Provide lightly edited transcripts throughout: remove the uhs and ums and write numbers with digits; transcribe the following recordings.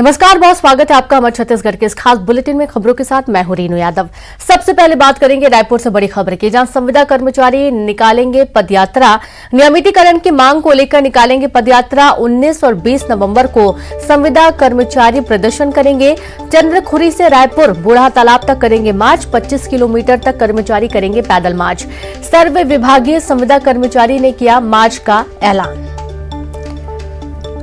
नमस्कार, बहुत स्वागत है आपका हमारे छत्तीसगढ़ के इस खास बुलेटिन में। खबरों के साथ मैं हूं रीनू यादव। सबसे पहले बात करेंगे रायपुर से बड़ी खबर की, जहां संविदा कर्मचारी निकालेंगे पदयात्रा। नियमितीकरण की मांग को लेकर निकालेंगे पदयात्रा। 19 और 20 नवंबर को संविदा कर्मचारी प्रदर्शन करेंगे। चंद्रखुरी से रायपुर बूढ़ा तालाब तक करेंगे मार्च। 25 किलोमीटर तक कर्मचारी करेंगे पैदल मार्च। सर्व विभागीय संविदा कर्मचारी ने किया मार्च का ऐलान।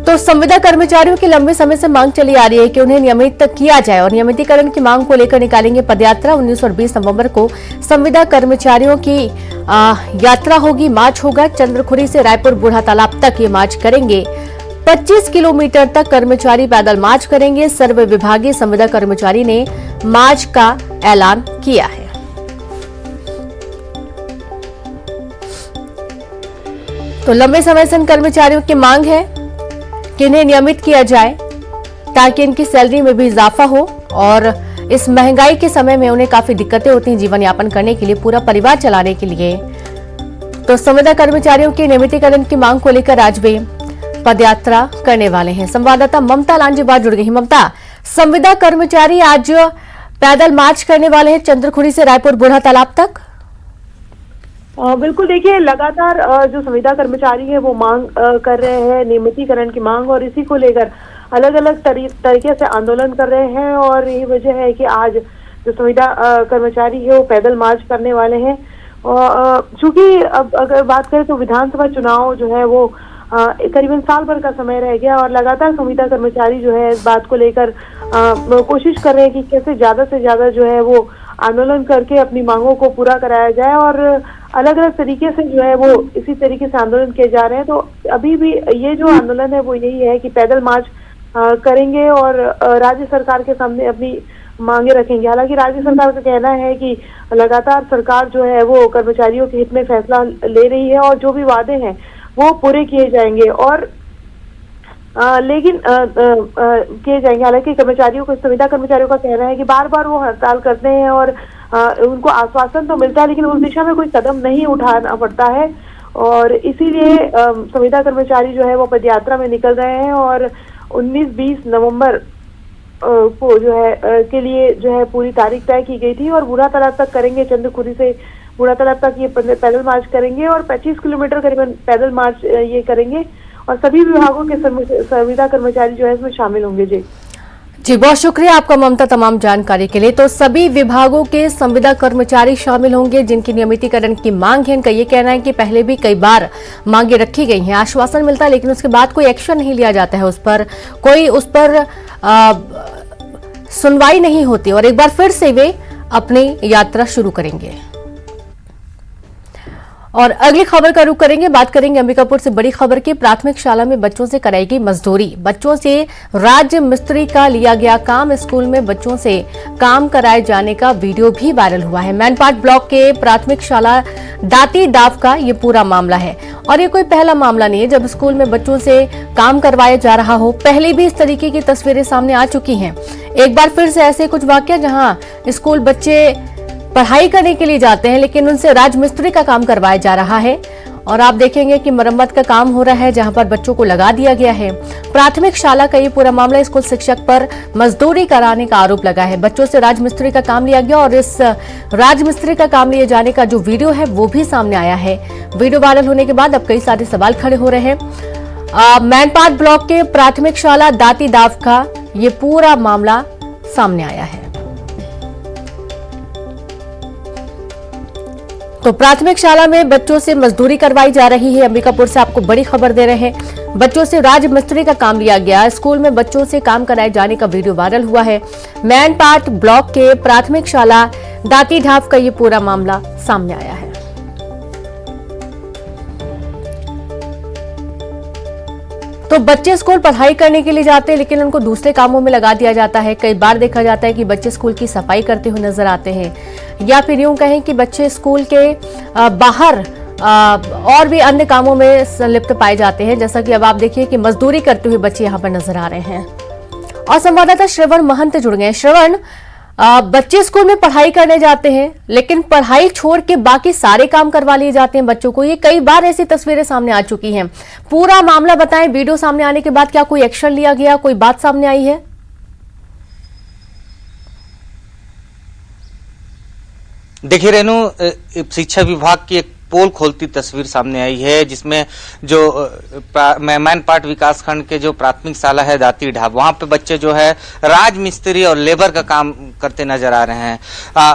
तो संविदा कर्मचारियों की लंबे समय से मांग चली आ रही है कि उन्हें नियमित किया जाए और नियमितीकरण की मांग को लेकर निकालेंगे पदयात्रा। 19 और 20 नवंबर को संविदा कर्मचारियों की यात्रा होगी, मार्च होगा। चंद्रखुरी से रायपुर बूढ़ा तालाब तक ये मार्च करेंगे। 25 किलोमीटर तक कर्मचारी पैदल मार्च करेंगे। सर्व विभागीय संविदा कर्मचारी ने मार्च का ऐलान किया है। तो लंबे समय से इन कर्मचारियों की मांग है कि इन्हें नियमित किया जाए ताकि इनकी सैलरी में भी इजाफा हो और इस महंगाई के समय में उन्हें काफी दिक्कतें होती हैं जीवन यापन करने के लिए, पूरा परिवार चलाने के लिए। तो संविदा कर्मचारियों के नियमितीकरण की मांग को लेकर आज वे पदयात्रा करने वाले हैं। संवाददाता ममता लांजेवार जुड़ गई हैं। ममता, संविदा कर्मचारी आज पैदल मार्च करने वाले हैं चंद्रखुरी से रायपुर बूढ़ा तालाब तक। बिल्कुल, देखिए लगातार जो संविदा कर्मचारी है वो मांग कर रहे हैं नियमितीकरण की मांग, और इसी को लेकर अलग अलग तरीके से आंदोलन कर रहे हैं। और यही वजह है कि आज जो संविदा कर्मचारी है वो पैदल मार्च करने वाले हैं। चूंकि अब अगर बात करें तो विधानसभा चुनाव जो है वो करीबन साल भर का समय रह गया, और लगातार संविदा कर्मचारी जो है इस बात को लेकर कोशिश कर रहे हैं कि कैसे ज्यादा से ज्यादा जो है वो आंदोलन करके अपनी मांगों को पूरा कराया जाए। और अलग अलग तरीके से जो है वो इसी तरीके से आंदोलन किए जा रहे हैं। तो अभी भी ये जो आंदोलन है वो यही है कि पैदल मार्च करेंगे और राज्य सरकार के सामने अपनी मांगे रखेंगे। हालांकि राज्य सरकार का कहना है कि लगातार सरकार जो है वो कर्मचारियों के हित में फैसला ले रही है और जो भी वादे हैं वो पूरे किए जाएंगे, और लेकिन किए जाएंगे। हालांकि कर्मचारियों को, संविदा कर्मचारियों का कहना है कि बार बार वो हड़ताल करते हैं और उनको आश्वासन तो मिलता है लेकिन उस दिशा में कोई कदम नहीं उठाना पड़ता है, और इसीलिए संविदा कर्मचारी जो है वो पदयात्रा में निकल रहे हैं। और 19-20 नवंबर को जो है के लिए जो है पूरी तारीख तय की गई थी, और बूढ़ा तालाब तक करेंगे। चंद्रखुरी से बूढ़ा तालाब तक ये पैदल मार्च करेंगे और 25 किलोमीटर करीबन पैदल मार्च ये करेंगे, और सभी विभागों के संविदा कर्मचारी जो है इसमें शामिल होंगे। जी, बहुत शुक्रिया आपका ममता तमाम जानकारी के लिए। तो सभी विभागों के संविदा कर्मचारी शामिल होंगे जिनकी नियमितीकरण की मांग है। इनका ये कहना है कि पहले भी कई बार मांगे रखी गई हैं, आश्वासन मिलता है लेकिन उसके बाद कोई एक्शन नहीं लिया जाता है, उस पर सुनवाई नहीं होती, और एक बार फिर से वे अपनी यात्रा शुरू करेंगे। और अगली खबर का रुख करेंगे, बात करेंगे अंबिकापुर से बड़ी खबर की। प्राथमिक शाला में बच्चों से कराएगी मजदूरी। बच्चों से राज्य मिस्त्री का लिया गया काम। स्कूल में बच्चों से काम कराए जाने का वीडियो भी वायरल हुआ है। मैनपाट ब्लॉक के प्राथमिक शाला दाती दाव का ये पूरा मामला है, और ये कोई पहला मामला नहीं है जब स्कूल में बच्चों से काम करवाया जा रहा हो। पहले भी इस तरीके की तस्वीरें सामने आ चुकी हैं। एक बार फिर से ऐसे कुछ वाकया जहां स्कूल बच्चे पढ़ाई करने के लिए जाते हैं लेकिन उनसे राजमिस्त्री का काम करवाया जा रहा है, और आप देखेंगे कि मरम्मत का काम हो रहा है जहां पर बच्चों को लगा दिया गया है। प्राथमिक शाला का ये पूरा मामला, स्कूल शिक्षक पर मजदूरी कराने का आरोप लगा है। बच्चों से राजमिस्त्री का काम लिया गया, और इस राजमिस्त्री का काम लिए जाने का जो वीडियो है वो भी सामने आया है। वीडियो वायरल होने के बाद अब कई सारे सवाल खड़े हो रहे हैं। मैनपाट ब्लॉक के प्राथमिक शाला दाती दाव का ये पूरा मामला सामने आया है। तो प्राथमिक शाला में बच्चों से मजदूरी करवाई जा रही है। अंबिकापुर से आपको बड़ी खबर दे रहे हैं। बच्चों से राजमिस्त्री का काम लिया गया। स्कूल में बच्चों से काम कराए जाने का वीडियो वायरल हुआ है। मैनपाट ब्लॉक के प्राथमिक शाला दाती ढाव का ये पूरा मामला सामने आया है। तो बच्चे स्कूल पढ़ाई करने के लिए जाते हैं लेकिन उनको दूसरे कामों में लगा दिया जाता है। कई बार देखा जाता है कि बच्चे स्कूल की सफाई करते हुए नजर आते हैं, या फिर यूं कहें कि बच्चे स्कूल के बाहर और भी अन्य कामों में संलिप्त पाए जाते हैं। जैसा कि अब आप देखिए कि मजदूरी करते हुए बच्चे यहाँ पर नजर आ रहे हैं। और संवाददाता श्रवण महंत जुड़ गए। श्रवण, बच्चे स्कूल में पढ़ाई करने जाते हैं लेकिन पढ़ाई छोड़ के बाकी सारे काम करवा लिए जाते हैं बच्चों को। ये कई बार ऐसी तस्वीरें सामने आ चुकी हैं। पूरा मामला बताएं। वीडियो सामने आने के बाद क्या कोई एक्शन लिया गया, कोई बात सामने आई है? देखिए रेनू, शिक्षा विभाग की एक पोल खोलती तस्वीर सामने आई है, जिसमें जो मैनपाट विकास खंड के जो प्राथमिक शाला है दाती ढाब, वहां पे बच्चे जो है राज मिस्त्री और लेबर का काम करते नजर आ रहे हैं।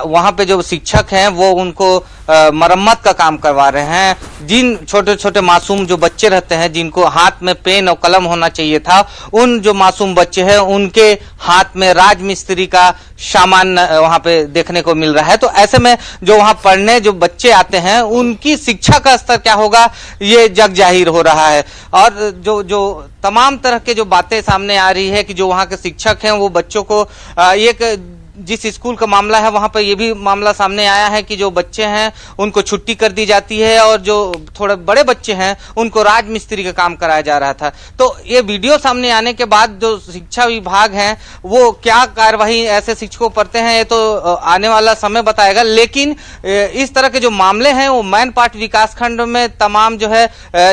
वहां पे जो शिक्षक हैं वो उनको मरम्मत का काम करवा रहे हैं। जिन छोटे छोटे मासूम जो बच्चे रहते हैं, जिनको हाथ में पेन और कलम होना चाहिए था, उन जो मासूम बच्चे हैं उनके हाथ में राज मिस्त्री का सामान वहां पे देखने को मिल रहा है। तो ऐसे में जो वहां पढ़ने जो बच्चे आते हैं उनकी शिक्षा का स्तर क्या होगा, ये जग जाहिर हो रहा है। और जो तमाम तरह के जो बातें सामने आ रही है कि जो वहां के शिक्षक हैं वो बच्चों को एक जिस स्कूल का मामला है वहां पर ये भी मामला सामने आया है कि जो बच्चे हैं उनको छुट्टी कर दी जाती है और जो थोड़े बड़े बच्चे हैं उनको राज मिस्त्री का काम कराया जा रहा था। तो ये वीडियो सामने आने के बाद जो शिक्षा विभाग है वो क्या कार्यवाही ऐसे शिक्षकों करते हैं ये तो आने वाला समय बताएगा। लेकिन इस तरह के जो मामले हैं वो मैनपाट विकास खंड में तमाम जो है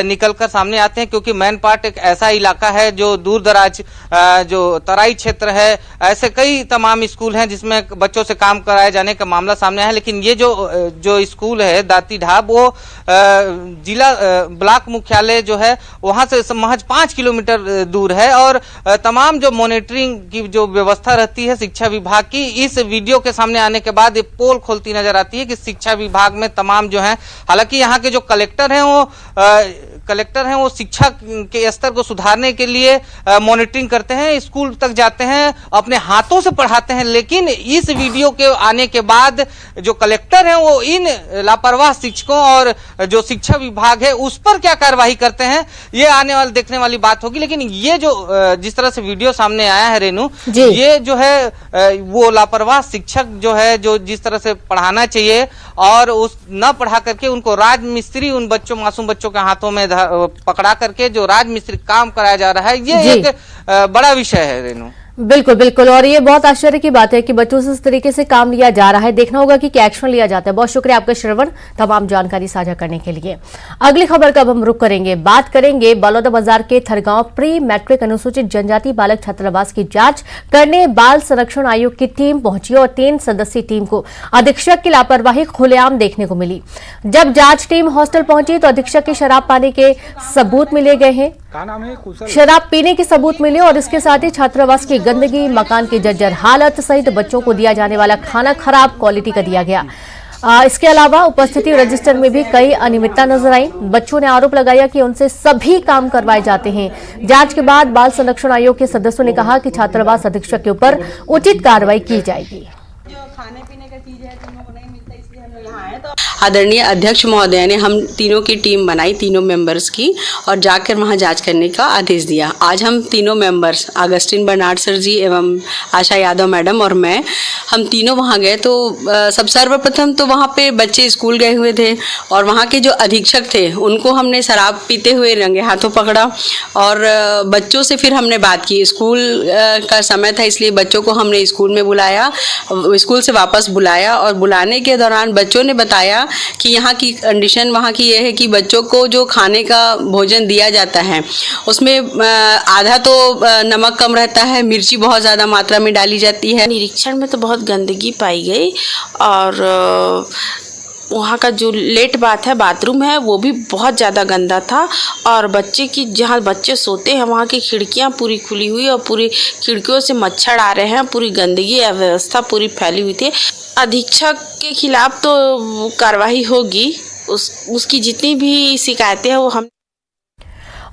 निकल कर सामने आते हैं, क्योंकि मैनपाट एक ऐसा इलाका है जो दूर दराज जो तराई क्षेत्र है, ऐसे कई तमाम स्कूल हैं जिसमें बच्चों से काम कराए जाने का मामला सामने है। लेकिन ये जो स्कूल है दाती ढाब वो जिला ब्लॉक मुख्यालय जो है वहां से महज 5 किलोमीटर दूर है। और तमाम जो मॉनिटरिंग की जो व्यवस्था रहती है शिक्षा विभाग की, इस वीडियो के सामने आने के बाद ये पोल खोलती नजर आती है कि शिक्षा विभाग में तमाम जो है, हालांकि यहाँ के जो कलेक्टर हैं वो शिक्षा के स्तर को सुधारने के लिए मॉनिटरिंग करते हैं, स्कूल तक जाते हैं, अपने हाथों से पढ़ाते हैं। लेकिन इस वीडियो के आने के बाद जो कलेक्टर हैं वो इन लापरवाह शिक्षकों और जो शिक्षा विभाग है उस पर क्या कार्रवाई करते हैं, ये आने वाले देखने वाली बात होगी। लेकिन ये जो जिस तरह से वीडियो सामने आया है रेनू, ये जो है वो लापरवाह शिक्षक जो है, जो जिस तरह से पढ़ाना चाहिए और उस न पढ़ा करके उनको राज मिस्त्री उन बच्चों मासूम बच्चों के हाथों में पकड़ा करके जो राज मिस्त्री काम कराया जा रहा है, ये एक बड़ा विषय है रेनू। बिल्कुल बिल्कुल, और ये बहुत आश्चर्य की बात है कि बच्चों से इस तरीके से काम लिया जा रहा है। देखना होगा कि क्या एक्शन लिया जाता है। बहुत शुक्रिया आपका श्रवण, तमाम जानकारी साझा करने के लिए। अगली खबर का अब हम रुख करेंगे, बात करेंगे बलौदाबाजार के थरगांव प्री मैट्रिक अनुसूचित जनजाति बालक छात्रावास की जांच करने बाल संरक्षण आयोग की टीम पहुंची और 3 सदस्यीय टीम को अधीक्षक की लापरवाही खुलेआम देखने को मिली। जब जांच टीम हॉस्टल पहुंची तो अधीक्षक के शराब पाने के सबूत मिले गए हैं, शराब पीने के सबूत मिले और इसके साथ ही छात्रावास की गंदगी, मकान की जर्जर हालत सहित बच्चों को दिया जाने वाला खाना खराब क्वालिटी का दिया गया। इसके अलावा उपस्थिति रजिस्टर में भी कई अनियमितता नजर आई। बच्चों ने आरोप लगाया कि उनसे सभी काम करवाए जाते हैं। जांच के बाद बाल संरक्षण आयोग के सदस्यों ने कहा कि छात्रावास अधीक्षक के ऊपर उचित कार्रवाई की जाएगी। आदरणीय अध्यक्ष महोदय ने हम तीनों की टीम बनाई, तीनों मेंबर्स की, और जाकर वहां जांच करने का आदेश दिया। आज हम तीनों मेंबर्स, अगस्टिन बर्नार्ड सर जी एवं आशा यादव मैडम और मैं, हम तीनों वहां गए। तो सब सर्वप्रथम तो वहां पे बच्चे स्कूल गए हुए थे और वहां के जो अधीक्षक थे उनको हमने शराब पीते हुए रंगे हाथों पकड़ा और बच्चों से फिर हमने बात की। स्कूल का समय था इसलिए बच्चों को हमने स्कूल में बुलाया, स्कूल से वापस बुलाया और बुलाने के दौरान बच्चों ने बताया कि यहाँ की कंडीशन वहाँ की ये है कि बच्चों को जो खाने का भोजन दिया जाता है उसमें आधा तो नमक कम रहता है, मिर्ची बहुत ज़्यादा मात्रा में डाली जाती है। निरीक्षण में तो बहुत गंदगी पाई गई और वहाँ का जो लेट बाथ है, बाथरूम है, वो भी बहुत ज़्यादा गंदा था और बच्चे की जहाँ बच्चे सोते हैं वहाँ की खिड़कियाँ पूरी खुली हुई और पूरी खिड़कियों से मच्छर आ रहे हैं, पूरी गंदगी अव्यवस्था पूरी फैली हुई थी। अधीक्षक के खिलाफ तो कार्रवाई होगी, उसकी जितनी भी शिकायतें हैं वो हम।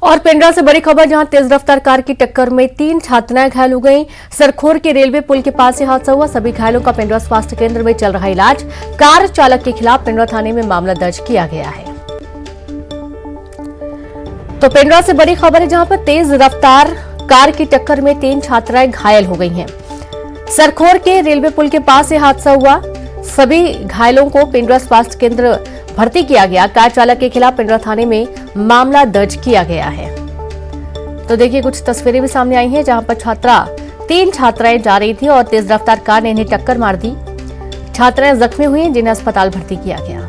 और पेंड्रा से बड़ी खबर, जहां तेज रफ्तार कार की टक्कर में 3 छात्राएं घायल हो गईं। सरखोर के रेलवे पुल के पास से हादसा हुआ। सभी घायलों का पेंड्रा स्वास्थ्य केंद्र में चल रहा इलाज। कार चालक के खिलाफ पेंड्रा थाने में मामला दर्ज किया गया है। तो पेंड्रा से बड़ी खबर है, जहां पर तेज रफ्तार कार की टक्कर में 3 छात्राएं घायल हो गई हैं। सरखोर के रेलवे पुल के पास से हादसा हुआ। सभी घायलों को पेंड्रा स्वास्थ्य केंद्र भर्ती किया गया। कार चालक के खिलाफ पेंड्रा थाने में मामला दर्ज किया गया है। तो देखिए कुछ तस्वीरें भी सामने आई हैं, जहां पर 3 छात्राएं जा रही थी और तेज रफ्तार कार ने इन्हें टक्कर मार दी। छात्राएं जख्मी हुई, जिन्हें अस्पताल भर्ती किया गया।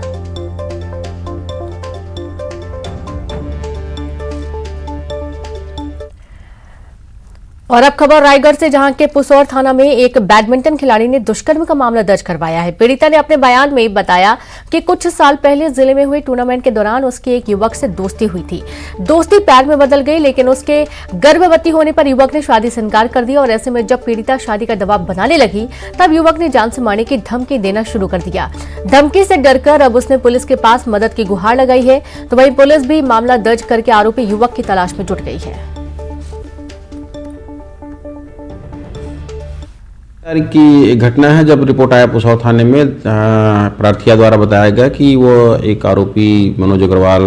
और अब खबर रायगढ़ से, जहां के पुसौर थाना में एक बैडमिंटन खिलाड़ी ने दुष्कर्म का मामला दर्ज करवाया है। पीड़िता ने अपने बयान में बताया कि कुछ साल पहले जिले में हुए टूर्नामेंट के दौरान उसकी एक युवक से दोस्ती हुई थी। दोस्ती प्यार में बदल गई, लेकिन उसके गर्भवती होने पर युवक ने शादी से इनकार कर दिया और ऐसे में जब पीड़िता शादी का दबाव बनाने लगी तब युवक ने जान से मारने की धमकी देना शुरू कर दिया। धमकी से डरकर अब उसने पुलिस के पास मदद की गुहार लगाई है। तो वहीं पुलिस भी मामला दर्ज करके आरोपी युवक की तलाश में जुट गई है। की एक घटना है, जब रिपोर्ट आया पुसौर थाने में, प्रार्थिया द्वारा बताया गया कि वो एक आरोपी मनोज अग्रवाल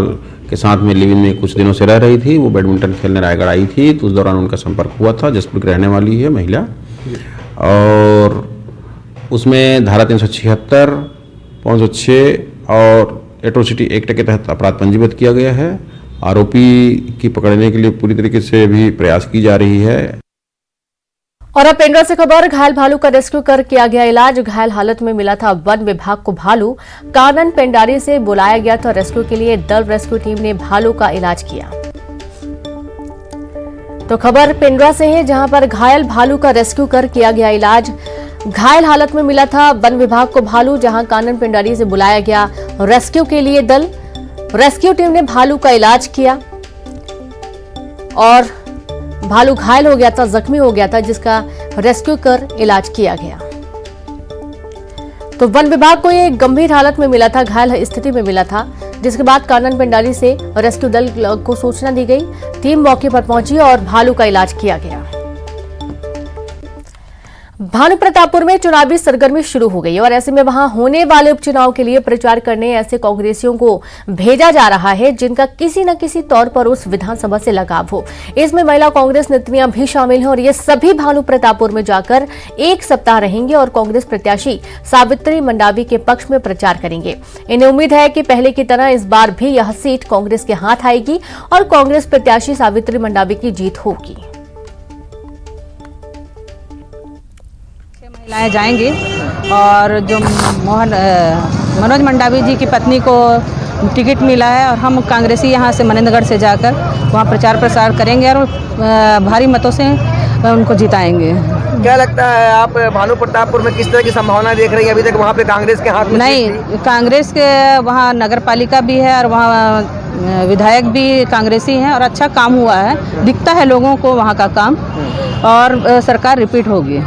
के साथ में लिव इन में कुछ दिनों से रह रही थी। वो बैडमिंटन खेलने रायगढ़ आई थी, तो उस दौरान उनका संपर्क हुआ था। जसपुर की रहने वाली है महिला, और उसमें धारा 376, 506 और एट्रोसिटी एक्ट के तहत अपराध पंजीबद्ध किया गया है। आरोपी की पकड़ने के लिए पूरी तरीके से भी प्रयास की जा रही है। और अब पेंड्रा से खबर, घायल भालू का रेस्क्यू कर किया गया इलाज। घायल हालत में मिला था वन विभाग को भालू। कानन पेंडारी से बुलाया गया था रेस्क्यू के लिए। दल रेस्क्यू टीम ने भालू का इलाज किया। तो खबर पेंड्रा से है, जहां पर घायल भालू का रेस्क्यू कर किया गया इलाज। घायल हालत में मिला था वन विभाग को भालू, जहां कानन पेंडारी से बुलाया गया रेस्क्यू के लिए दल। रेस्क्यू टीम ने भालू का इलाज किया और भालू घायल हो गया था, जख्मी हो गया था, जिसका रेस्क्यू कर इलाज किया गया। तो वन विभाग को ये गंभीर हालत में मिला था, घायल स्थिति में मिला था, जिसके बाद कानन पेंडारी से रेस्क्यू दल को सूचना दी गई। टीम मौके पर पहुंची और भालू का इलाज किया गया। भानुप्रतापपुर में चुनावी सरगर्मी शुरू हो गई और ऐसे में वहां होने वाले उपचुनाव के लिए प्रचार करने ऐसे कांग्रेसियों को भेजा जा रहा है जिनका किसी न किसी तौर पर उस विधानसभा से लगाव हो। इसमें महिला कांग्रेस नेत्रियां भी शामिल हैं और ये सभी भानुप्रतापपुर में जाकर एक सप्ताह रहेंगे और कांग्रेस प्रत्याशी सावित्री मंडावी के पक्ष में प्रचार करेंगे। इन्हें उम्मीद है कि पहले की तरह इस बार भी यह सीट कांग्रेस के हाथ आएगी और कांग्रेस प्रत्याशी सावित्री मंडावी की जीत होगी। महिलाएं जाएंगी और जो मनोज मंडावी जी की पत्नी को टिकट मिला है और हम कांग्रेसी यहाँ से मनेंद्रगढ़ से जाकर वहाँ प्रचार प्रसार करेंगे और भारी मतों से उनको जिताएंगे। क्या लगता है, आप भानुप्रतापपुर में किस तरह की संभावना देख रही हैं? अभी तक वहाँ पे कांग्रेस के हाथ में नहीं, कांग्रेस के वहाँ नगर पालिका भी है और वहाँ विधायक भी कांग्रेसी हैं और अच्छा काम हुआ है, दिखता है लोगों को वहाँ का काम, और सरकार रिपीट होगी।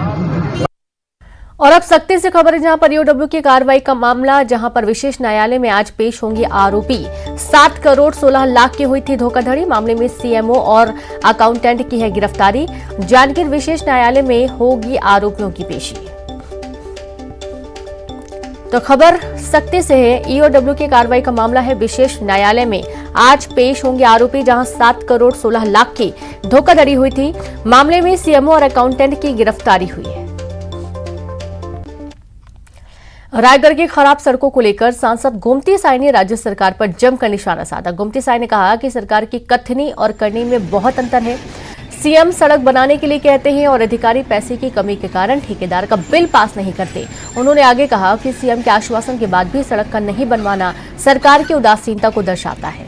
और अब सख्ती से खबर है, जहां पर ईओडब्ल्यू की कार्रवाई का मामला, जहां पर विशेष न्यायालय में आज पेश होंगे आरोपी। 7 करोड़ 16 लाख की हुई थी धोखाधड़ी मामले में सीएमओ और अकाउंटेंट की है गिरफ्तारी। जांजगीर विशेष न्यायालय में होगी आरोपियों की पेशी। तो खबर सख्ती से है, ईओडब्ल्यू की कार्रवाई का मामला है, विशेष न्यायालय में आज पेश होंगे आरोपी, जहां 7 करोड़ 16 लाख की धोखाधड़ी हुई थी। मामले में सीएमओ और अकाउंटेंट की गिरफ्तारी हुई है। रायगढ़ की खराब सड़कों को लेकर सांसद गोमती साई ने राज्य सरकार पर जमकर निशाना साधा। गोमती साई ने कहा कि सरकार की कथनी और करनी में बहुत अंतर है। सीएम सड़क बनाने के लिए कहते हैं और अधिकारी पैसे की कमी के कारण ठेकेदार का बिल पास नहीं करते। उन्होंने आगे कहा कि सीएम के आश्वासन के बाद भी सड़क का नहीं बनवाना सरकार की उदासीनता को दर्शाता है।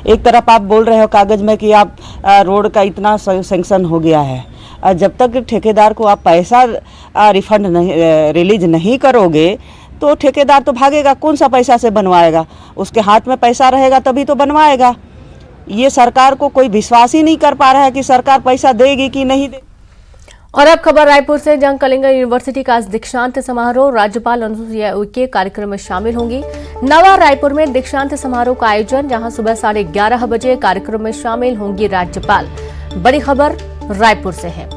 एक तरफ आप बोल रहे हो कागज में कि आप रोड का इतना सैंक्शन हो गया है, जब तक ठेकेदार को आप पैसा रिफंड नहीं रिलीज नहीं करोगे तो ठेकेदार तो भागेगा, कौन सा पैसा से बनवाएगा? उसके हाथ में पैसा रहेगा तभी तो बनवाएगा। ये सरकार को कोई विश्वास ही नहीं कर पा रहा है कि सरकार पैसा देगी कि नहीं देगी। और अब खबर रायपुर से, जहां कलिंगा यूनिवर्सिटी का दीक्षांत समारोह, राज्यपाल अनुसुईया उइके कार्यक्रम में शामिल होंगी। नवा रायपुर में दीक्षांत समारोह का आयोजन, जहां सुबह 11:30 बजे कार्यक्रम में शामिल होंगी राज्यपाल। बड़ी खबर रायपुर से है,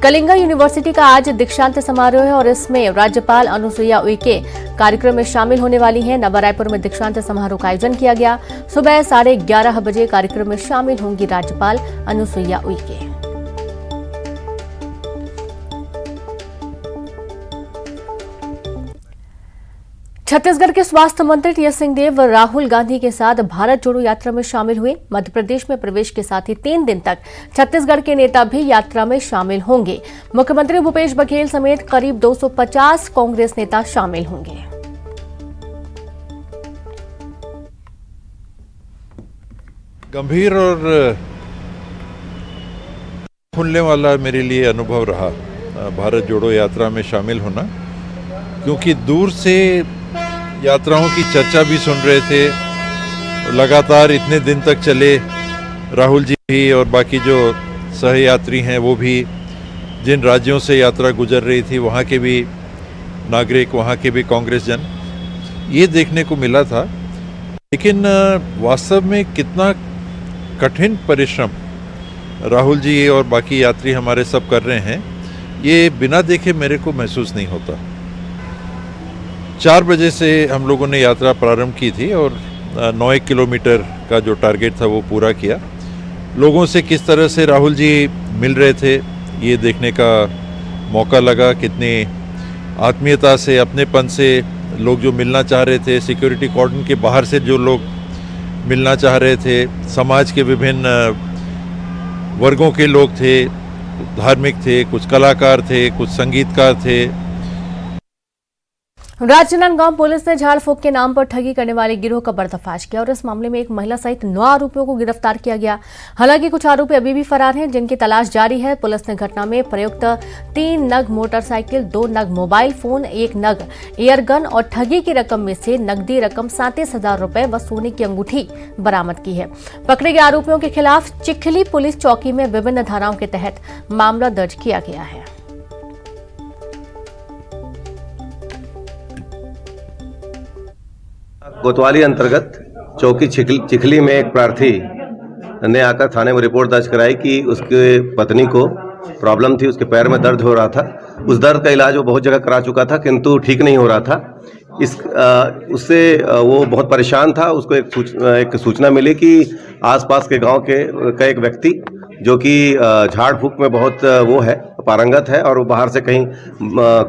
कलिंगा यूनिवर्सिटी का आज दीक्षांत समारोह है और इसमें राज्यपाल अनुसुईया उइके कार्यक्रम में शामिल होने वाली हैं। नवा रायपुर में दीक्षांत समारोह का आयोजन किया गया। सुबह 11:30 बजे कार्यक्रम में शामिल होंगी राज्यपाल अनुसुईया उइके। छत्तीसगढ़ के स्वास्थ्य मंत्री टीएस सिंहदेव राहुल गांधी के साथ भारत जोड़ो यात्रा में शामिल हुए। मध्य प्रदेश में प्रवेश के साथ ही 3 दिन तक छत्तीसगढ़ के नेता भी यात्रा में शामिल होंगे। मुख्यमंत्री भूपेश बघेल समेत करीब 250 कांग्रेस नेता शामिल होंगे। गंभीर और खुलने वाला मेरे लिए अनुभव रहा भारत जोड़ो यात्रा में शामिल होना, क्योंकि दूर से यात्राओं की चर्चा भी सुन रहे थे। लगातार इतने दिन तक चले, राहुल जी भी और बाकी जो सहयात्री हैं वो भी, जिन राज्यों से यात्रा गुजर रही थी वहाँ के भी नागरिक, वहाँ के भी कांग्रेस जन, ये देखने को मिला था। लेकिन वास्तव में कितना कठिन परिश्रम राहुल जी और बाकी यात्री हमारे सब कर रहे हैं, ये बिना देखे मेरे को महसूस नहीं होता। 4 बजे से हम लोगों ने यात्रा प्रारंभ की थी और 9 किलोमीटर का जो टारगेट था वो पूरा किया। लोगों से किस तरह से राहुल जी मिल रहे थे ये देखने का मौका लगा, कितनी आत्मीयता से, अपनेपन से लोग जो मिलना चाह रहे थे, सिक्योरिटी कॉर्डन के बाहर से जो लोग मिलना चाह रहे थे, समाज के विभिन्न वर्गों के लोग थे, धार्मिक थे, कुछ कलाकार थे, कुछ संगीतकार थे। राजनांदगांव पुलिस ने झाड़ फूक के नाम पर ठगी करने वाले गिरोह का पर्दाफाश किया और इस मामले में एक महिला सहित 9 आरोपियों को गिरफ्तार किया गया। हालांकि कुछ आरोपी अभी भी फरार हैं, जिनकी तलाश जारी है। पुलिस ने घटना में प्रयुक्त 3 नग मोटरसाइकिल, 2 नग मोबाइल फोन, 1 नग एयरगन और ठगी की रकम में से नकदी रकम 37,000 रुपए व सोने की अंगूठी बरामद की है। पकड़े गए आरोपियों के खिलाफ चिखली पुलिस चौकी में विभिन्न धाराओं के तहत मामला दर्ज किया गया है। कोतवाली अंतर्गत चौकी चिखली में एक प्रार्थी ने आकर थाने में रिपोर्ट दर्ज कराई कि उसके पत्नी को प्रॉब्लम थी, उसके पैर में दर्द हो रहा था। उस दर्द का इलाज वो बहुत जगह करा चुका था, किंतु ठीक नहीं हो रहा था। उससे वो बहुत परेशान था। उसको एक सूचना मिली कि आसपास के गांव का एक व्यक्ति जो कि झाड़ फूक में बहुत वो है, पारंगत है, और वो बाहर से कहीं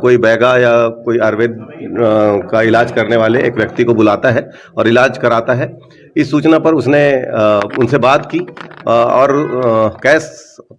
कोई बैगा या कोई आयुर्वेद का इलाज करने वाले एक व्यक्ति को बुलाता है और इलाज कराता है। इस सूचना पर उसने उनसे बात की और कैश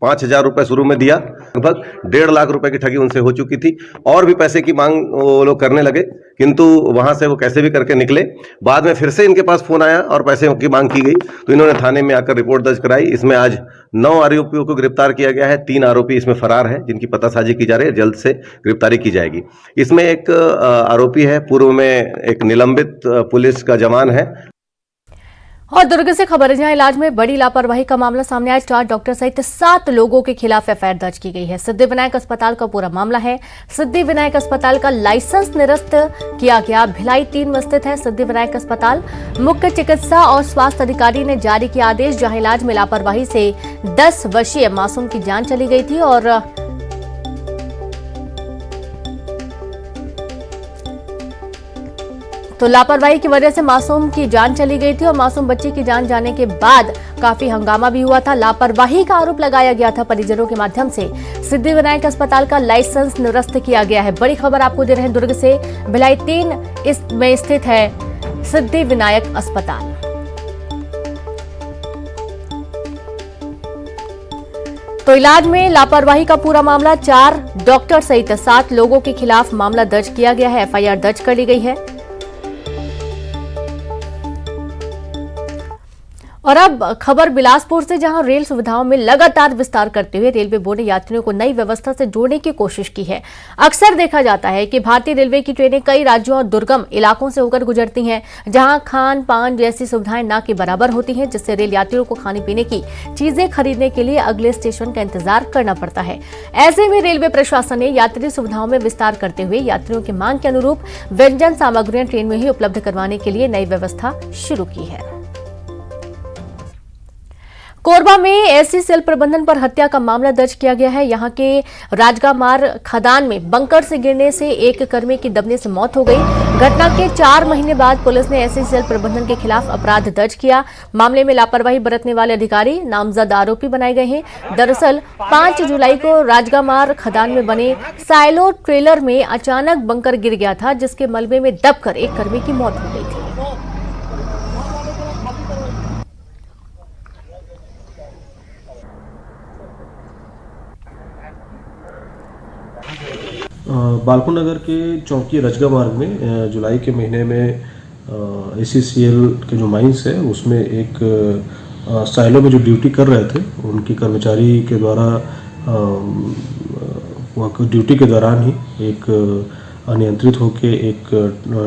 5,000 रुपये शुरू में दिया। लगभग 1.5 लाख रुपए की ठगी उनसे हो चुकी थी और भी पैसे की मांग वो लोग करने लगे, किंतु वहां से वो कैसे भी करके निकले। बाद में फिर से इनके पास फोन आया और पैसे की मांग की गई, तो इन्होंने थाने में आकर रिपोर्ट दर्ज कराई। इसमें आज 9 आरोपियों को गिरफ्तार किया गया है। 3 आरोपी इसमें फरार हैं, जिनकी पतासाजी की जा रही है, जल्द से गिरफ्तारी की जाएगी। इसमें एक आरोपी है, पूर्व में एक निलंबित पुलिस का जवान है। और दुर्ग से खबर है, जहां इलाज में बड़ी लापरवाही का मामला सामने आया। 4 डॉक्टर सहित 7 लोगों के खिलाफ एफआईआर दर्ज की गई है। सिद्धिविनायक अस्पताल का पूरा मामला है। सिद्धिविनायक अस्पताल का लाइसेंस निरस्त किया गया। भिलाई 3 में स्थित है सिद्धिविनायक अस्पताल। मुख्य चिकित्सा और स्वास्थ्य अधिकारी ने जारी किया आदेश, जहां इलाज में लापरवाही से 10 वर्षीय मासूम की जान चली गई थी और तो लापरवाही की वजह से मासूम की जान चली गई थी और मासूम बच्ची की जान जाने के बाद काफी हंगामा भी हुआ था। लापरवाही का आरोप लगाया गया था। परिजनों के माध्यम से सिद्धिविनायक अस्पताल का लाइसेंस निरस्त किया गया है। बड़ी खबर आपको दे रहे हैं दुर्ग से। भिलाई 3 में स्थित है सिद्धिविनायक अस्पताल। तो इलाज में लापरवाही का पूरा मामला, 4 डॉक्टर सहित 7 लोगों के खिलाफ मामला दर्ज किया गया है। एफआईआर दर्ज कर ली गई है। और अब खबर बिलासपुर से, जहां रेल सुविधाओं में लगातार विस्तार करते हुए रेलवे बोर्ड ने यात्रियों को नई व्यवस्था से जोड़ने की कोशिश की है। अक्सर देखा जाता है कि भारतीय रेलवे की ट्रेनें कई राज्यों और दुर्गम इलाकों से होकर गुजरती हैं, जहां खान पान जैसी सुविधाएं ना के बराबर होती हैं, जिससे रेल यात्रियों को खाने पीने की चीजें खरीदने के लिए अगले स्टेशन का इंतजार करना पड़ता है। ऐसे में रेलवे प्रशासन ने यात्री सुविधाओं में विस्तार करते हुए यात्रियों की मांग के अनुरूप व्यंजन सामग्रियां ट्रेन में ही उपलब्ध करवाने के लिए नई व्यवस्था शुरू की है। कोरबा में एसी सेल प्रबंधन पर हत्या का मामला दर्ज किया गया है। यहां के राजगामार खदान में बंकर से गिरने से एक कर्मी की दबने से मौत हो गई। घटना के 4 महीने बाद पुलिस ने एसी सेल प्रबंधन के खिलाफ अपराध दर्ज किया। मामले में लापरवाही बरतने वाले अधिकारी नामजद आरोपी बनाए गए हैं। दरअसल 5 जुलाई को राजगामार खदान में बने साइलो ट्रेलर में अचानक बंकर गिर गया था, जिसके मलबे में दबकर एक कर्मी की मौत हो गई थी। बालपुर नगर के चौकी रजगा मार्ग में जुलाई के महीने में ACCL के जो माइंस है उसमें एक साइलो में जो ड्यूटी कर रहे थे उनकी कर्मचारी के द्वारा वहाँ की ड्यूटी के दौरान ही एक अनियंत्रित होकर एक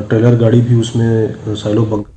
ट्रेलर गाड़ी भी उसमें साइलो बंक